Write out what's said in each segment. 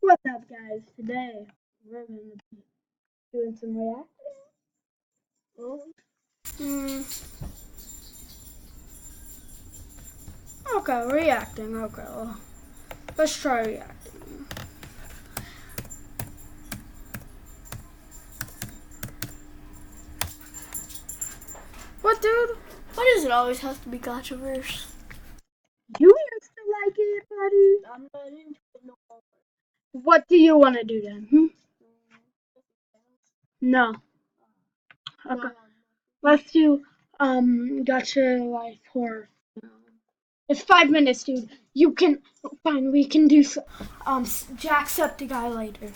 What's up, guys? Today we're going to be doing some reacting. Okay, reacting. Okay, well, let's try reacting. What, dude? Why does it always have to be Gotchaverse? You used to like it, buddy. I'm not into it no more. What do you want to do then? No. Okay. No. Let's do gotcha life horror. It's 5 minutes, dude. You can fine. We can do Jacksepticeye later.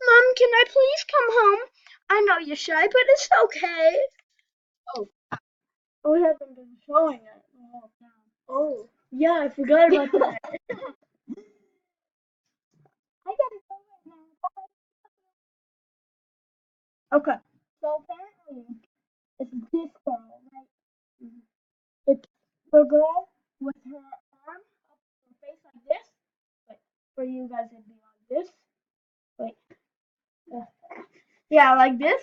Mom, can I please come home? I know you're shy, but it's okay. Oh, we haven't been showing it the whole time. Oh, yeah, I forgot about that. I gotta go right now. Okay, so apparently it's this girl, right? It's the girl with her arm up her face like this. Wait, for you guys it'd be like this. Wait. Yeah, like this.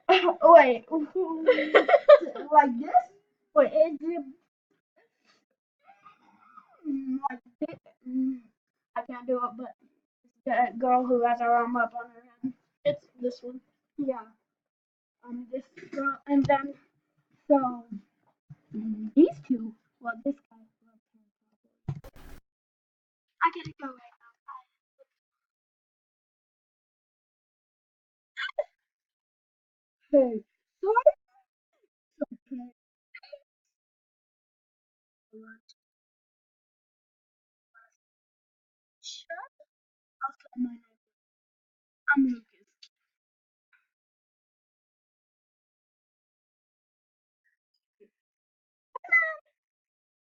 Wait. Like this. Wait, it's like this. I can't do it, but the girl who has her arm up on her head. It's this one. Yeah. This girl, and then so these two. Well, this guy. I gotta go right now. Hey, sorry. Okay. Shut up. My name. I'm Lucas.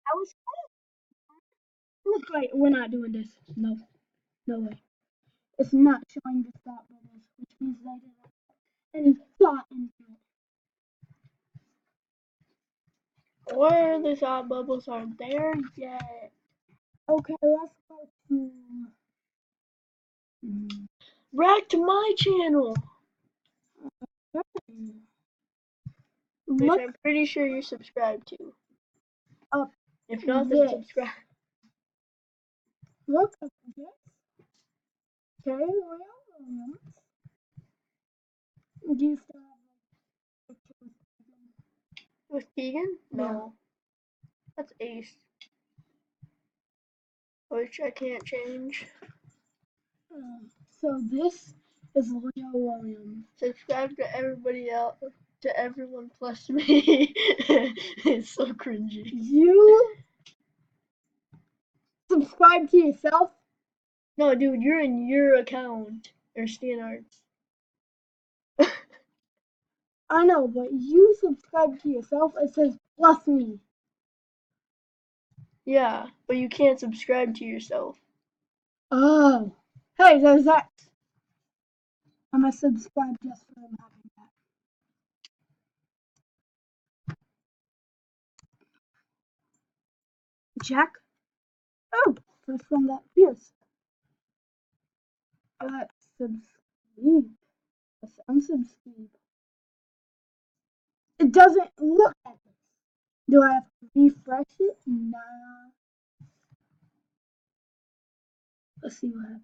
I was. Look, like we're not doing this. No, no way. It's not showing the thought bubbles, which means they didn't put any thought into it. Or the thought bubbles aren't there yet. Okay, let's go to. Back to my channel. Which Look I'm pretty sure you're subscribed to. up. If not, then This. subscribe. Look at this. Okay, well, do you still have With Keegan? No. Yeah. That's Ace. Which I can't change. So this is Leo Williams. Subscribe to everybody else. To everyone plus me. It's so cringy. You subscribe to yourself? No, dude, you're in your account. Or Stan Arts. I know, but you subscribe to yourself. It says plus me. Yeah, but you can't subscribe to yourself. Oh. Hey, there's that. I'm gonna subscribe just for him having that. Jack? Oh, first one that appears. Let's subscribe. Let's unsubscribe. It doesn't look at this. Do I have to refresh it? Nah. Let's see what happens.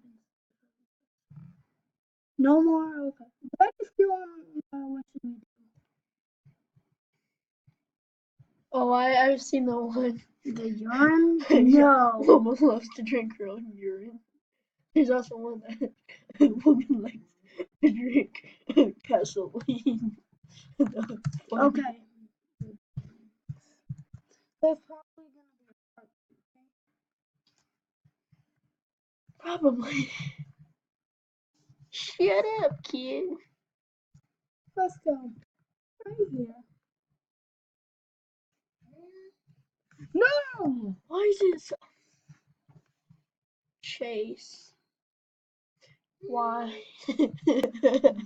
No more? Okay. Did I just go on what should we do? Oh, I've seen the one. The urine? Yeah, No. Mama loves to drink her own urine. There's also one that a woman likes to drink gasoline. Okay. There's probably gonna be a part, okay? Probably. Shut up, kid. Let's go. Right here. No! Why is it so... Chase. Why?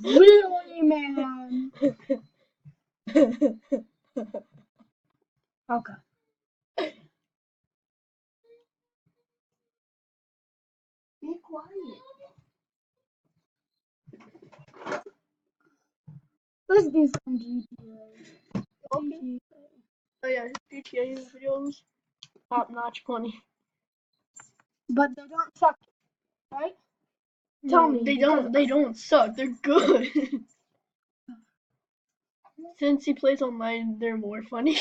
Really, man? Okay. Be quiet. Let's do some GTA. Okay. Oh yeah, GTA videos, top notch funny. But they don't suck, right? Tell No, me, they because don't. They don't suck. They're good. Since he plays online, they're more funny.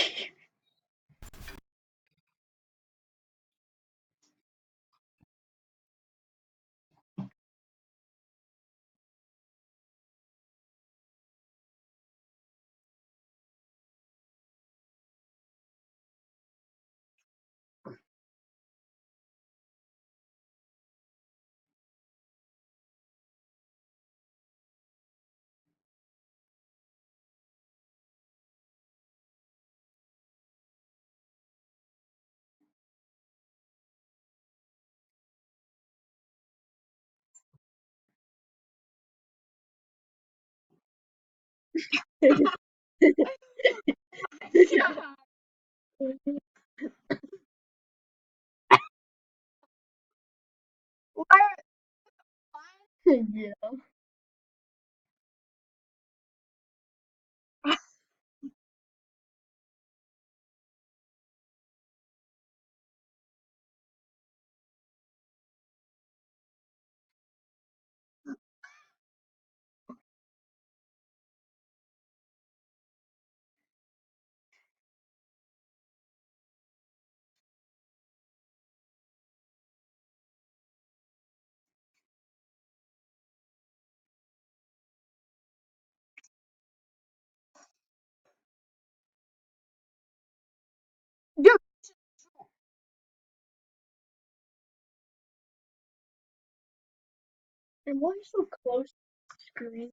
why? Yeah. Dude, And why are you so close to the screen?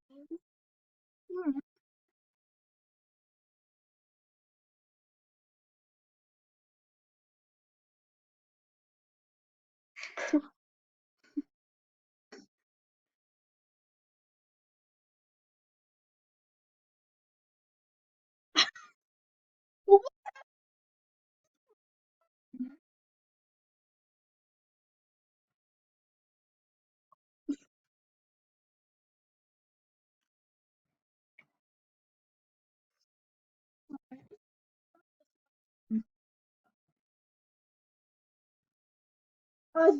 let's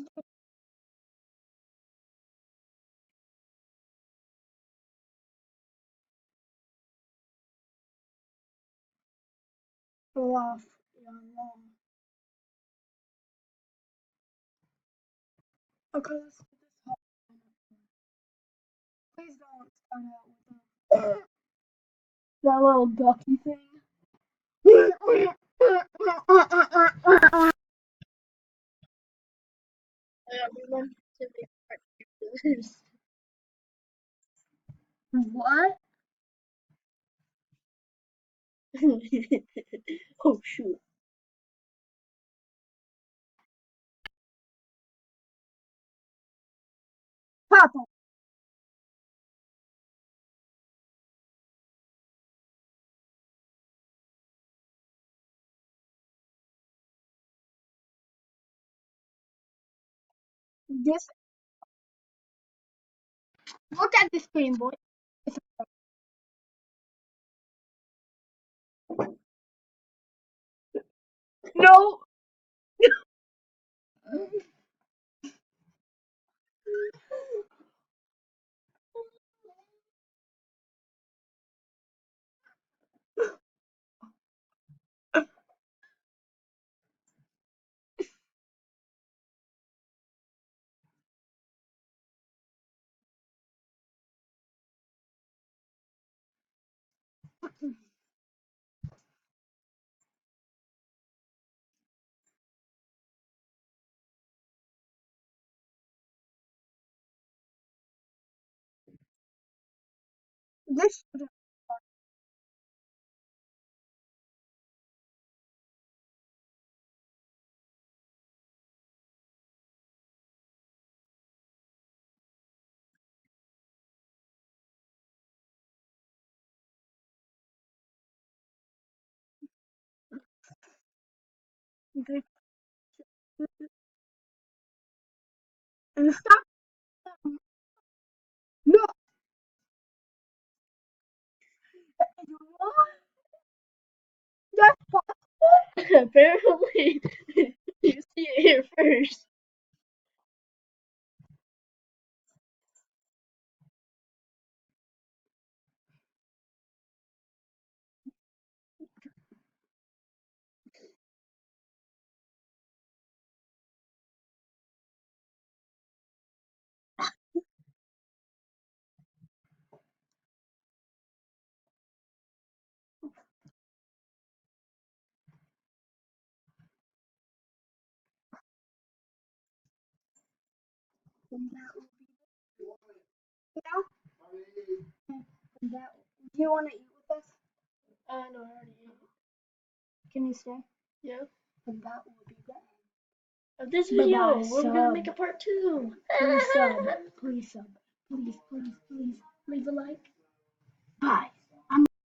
go off. Yeah, long. Okay, let's get this hot. Please don't start out with that little ducky thing. Yeah, we want to make part this. What? Oh shoot. Papa. This. Look at the screen, boy. No. This. Okay. And stop. No. What? That's possible. Apparently, you see it here first. And that will be now. And that. Do you want to eat with us? No, I already ate. Can you stay? Yeah. And that will be that. Of this Bye video, bye. we're gonna make a part 2. Please sub. Please sub. Please, please, please leave a like. Bye.